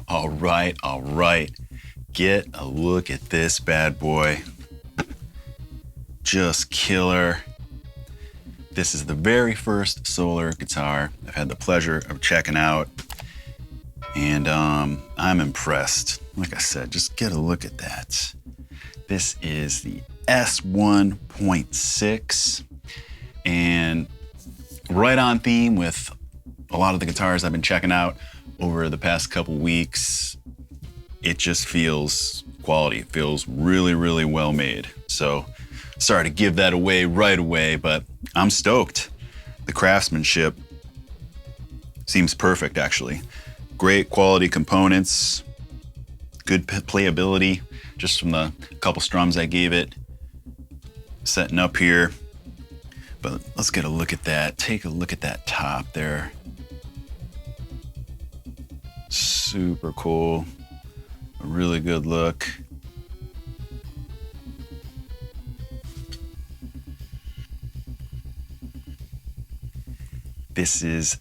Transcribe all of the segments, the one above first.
All right, all right. Get a look at this bad boy. Just killer. This is the very first solar guitar I've had the pleasure of checking out. And I'm impressed. Like I said, just get a look at that. This is the S1.6 and right on theme with a lot of the guitars I've been checking out over the past couple weeks. It just feels quality. It feels really, really well made. So sorry to give that away right away, but I'm stoked. The craftsmanship seems perfect, actually. Great quality components, good playability, just from the couple strums I gave it. Setting up here, but let's get a look at that. Take a look at that top there. Super cool, a really good look. This is,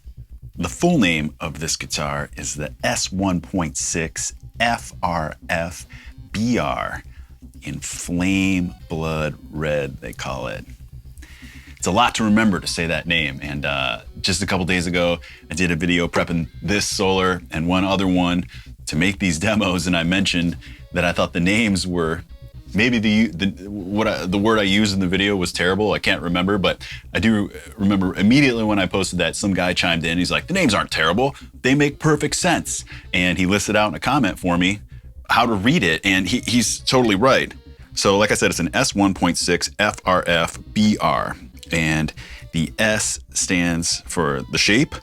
the full name of this guitar is the S1.6 FRF BR in flame blood red, they call it. It's a lot to remember to say that name. And just a couple days ago, I did a video prepping this solar and one other one to make these demos. And I mentioned that I thought the names were, maybe the word I used in the video was terrible. I can't remember, but I do remember immediately when I posted that, some guy chimed in. He's like, the names aren't terrible. They make perfect sense. And he listed out in a comment for me how to read it. And he's totally right. So like I said, it's an S1.6 FRF BR. And the S stands for the shape.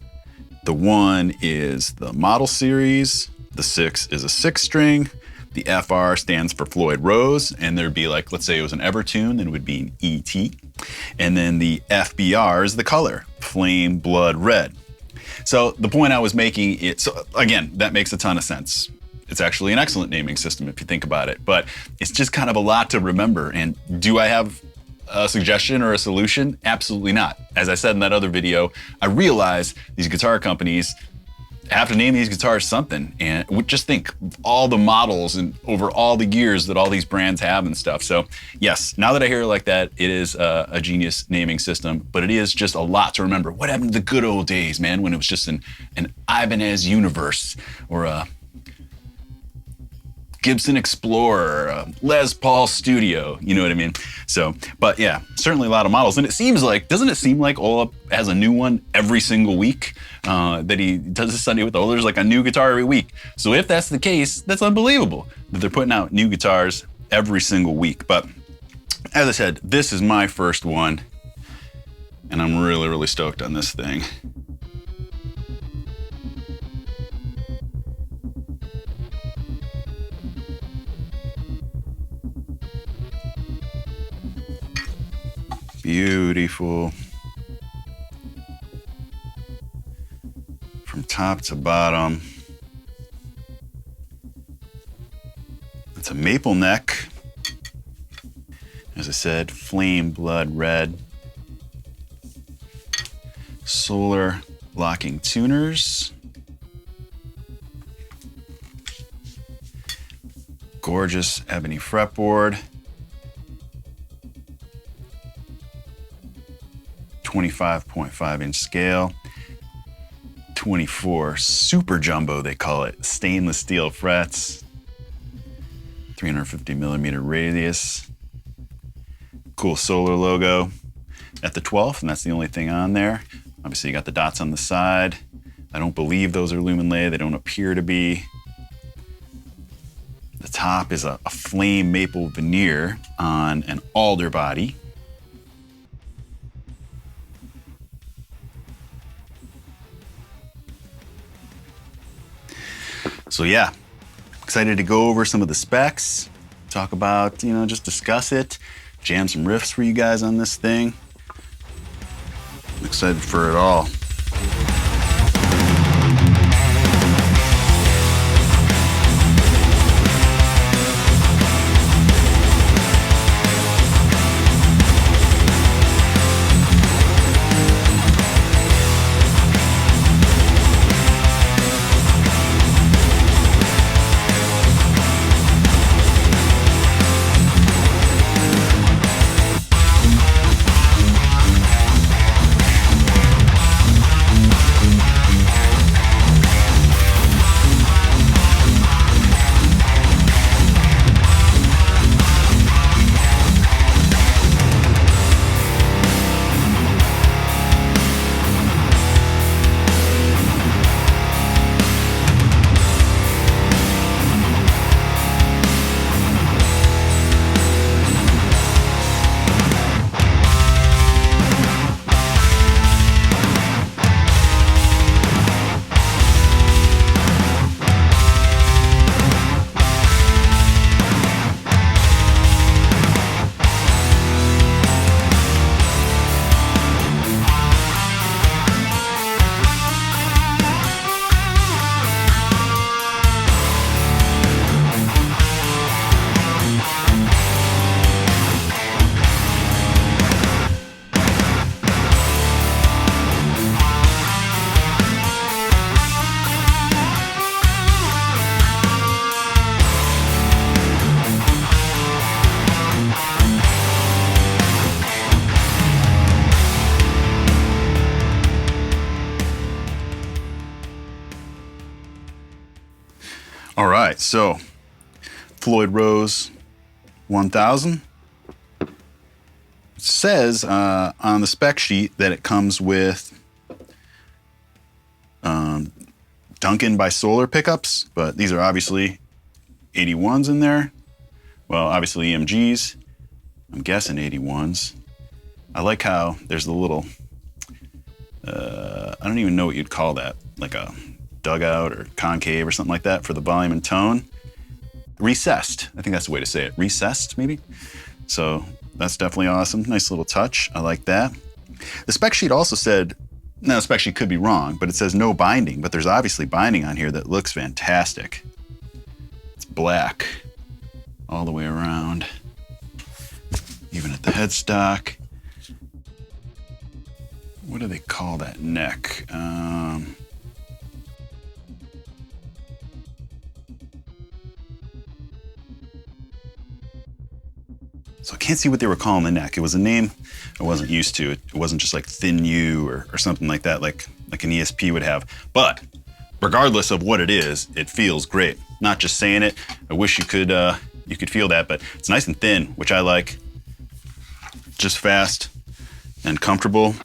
The 1 is the model series. The 6 is a 6-string. The FR stands for Floyd Rose, and there'd be like, let's say it was an Evertune, then it would be an ET. And then the FBR is the color, flame blood red. So the point I was making, so again, that makes a ton of sense. It's actually an excellent naming system if you think about it, but it's just kind of a lot to remember. And do I have a suggestion or a solution? Absolutely not. As I said in that other video, I realize these guitar companies have to name these guitars something, and just think all the models and over all the years that all these brands have and stuff. So yes, now that I hear it like that, it is a genius naming system, but it is just a lot to remember. What happened to the good old days, man, when it was just an Ibanez Universe or a Gibson Explorer, a Les Paul Studio, you know what I mean? So, but yeah, certainly a lot of models. And it seems like, doesn't it seem like Ola has a new one every single week? That he does this Sunday with Ola, there's like a new guitar every week. So if that's the case, that's unbelievable that they're putting out new guitars every single week. But as I said, this is my first one, and I'm really, really stoked on this thing. Beautiful. From top to bottom. It's a maple neck. As I said, flame blood red. Solar locking tuners. Gorgeous ebony fretboard. 25.5-inch scale, 24 super jumbo, they call it, stainless steel frets, 350 millimeter radius, cool solar logo at the 12th, and that's the only thing on there. Obviously you got the dots on the side. I don't believe those are lumen lay, they don't appear to be. The top is a flame maple veneer on an alder body. So yeah, excited to go over some of the specs, talk about, just discuss it, jam some riffs for you guys on this thing. I'm excited for it all. All right, so Floyd Rose 1000. It says on the spec sheet that it comes with Duncan by Solar pickups, but these are obviously 81s in there. Well, obviously EMGs. I'm guessing 81s. I like how there's the little, I don't even know what you'd call that, like a dugout or concave or something like that for the volume and tone. Recessed, I think that's the way to say it. Recessed, maybe? So that's definitely awesome. Nice little touch, I like that. The spec sheet also said, now the spec sheet could be wrong, but it says no binding, but there's obviously binding on here that looks fantastic. It's black all the way around, even at the headstock. What do they call that neck? So I can't see what they were calling the neck. It was a name I wasn't used to. It wasn't just like thin U or something like that, like an ESP would have. But regardless of what it is, it feels great. Not just saying it. I wish you could feel that, but it's nice and thin, which I like. Just fast and comfortable.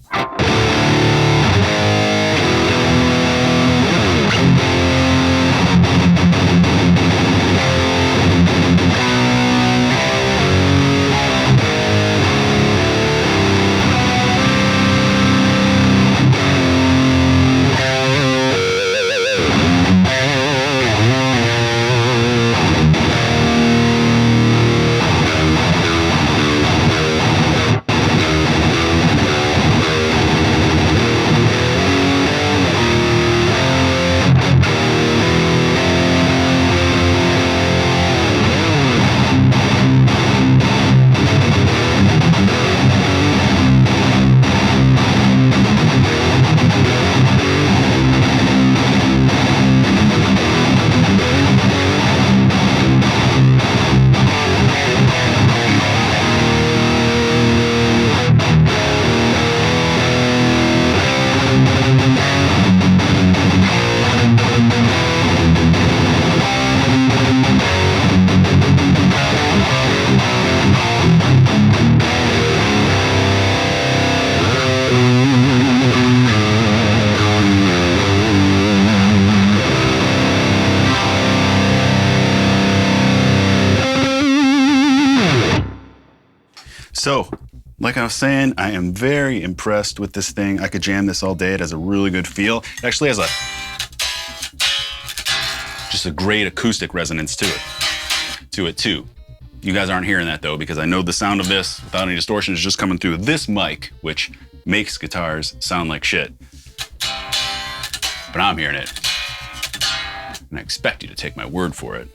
So, like I was saying, I am very impressed with this thing. I could jam this all day. It has a really good feel. It actually has just a great acoustic resonance to it too. You guys aren't hearing that though, because I know the sound of this without any distortion is just coming through this mic, which makes guitars sound like shit. But I'm hearing it, and I expect you to take my word for it.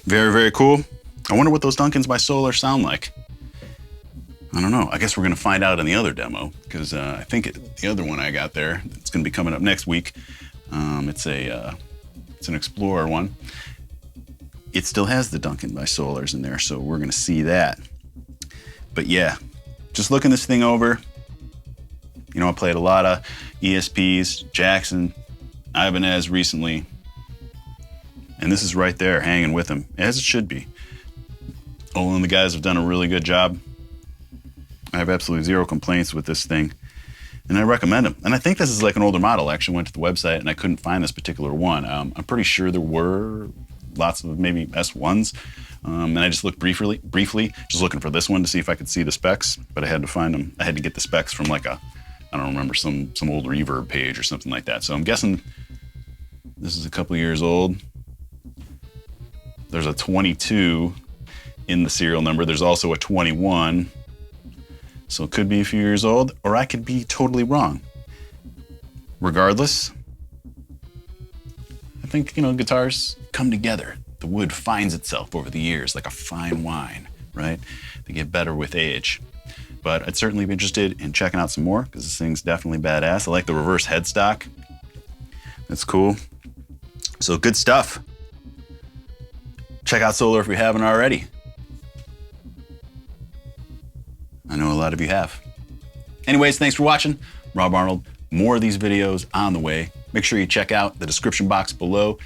Very, very cool. I wonder what those Duncans by Solar sound like. I don't know. I guess we're going to find out in the other demo, because I think the other one I got there, it's going to be coming up next week. It's an Explorer one. It still has the Duncan by Solars in there, so we're going to see that. But yeah, just looking this thing over, you know, I played a lot of ESPs, Jackson, Ibanez recently. And this is right there, hanging with him, as it should be. Olin and the guys have done a really good job. I have absolutely zero complaints with this thing, and I recommend them. And I think this is like an older model. I actually went to the website and I couldn't find this particular one. I'm pretty sure there were lots of maybe S1s, and I just looked briefly, just looking for this one to see if I could see the specs, but I had to find them. I had to get the specs from like I don't remember, some old Reverb page or something like that. So I'm guessing this is a couple years old. There's a 22 in the serial number. There's also a 21. So it could be a few years old, or I could be totally wrong. Regardless, I think, you know, guitars come together. The wood finds itself over the years like a fine wine, right? They get better with age. But I'd certainly be interested in checking out some more, because this thing's definitely badass. I like the reverse headstock. That's cool. So good stuff. Check out Solar if you haven't already. I know a lot of you have. Anyways, thanks for watching. Rob Arnold. More of these videos on the way. Make sure you check out the description box below,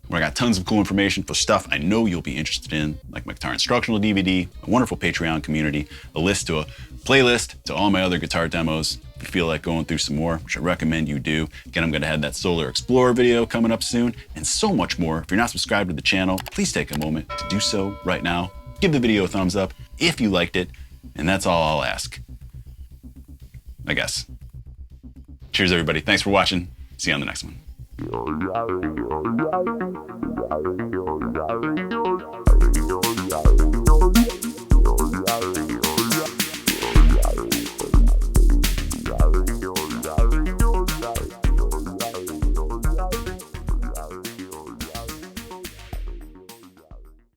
where I got tons of cool information for stuff I know you'll be interested in, like my guitar instructional DVD, a wonderful Patreon community, a list to a playlist to all my other guitar demos. If you feel like going through some more, which I recommend you do. Again, I'm gonna have that Solar Explorer video coming up soon, and so much more. If you're not subscribed to the channel, please take a moment to do so right now. Give the video a thumbs up if you liked it, and that's all I'll ask, I guess. Cheers, everybody. Thanks for watching. See you on the next one.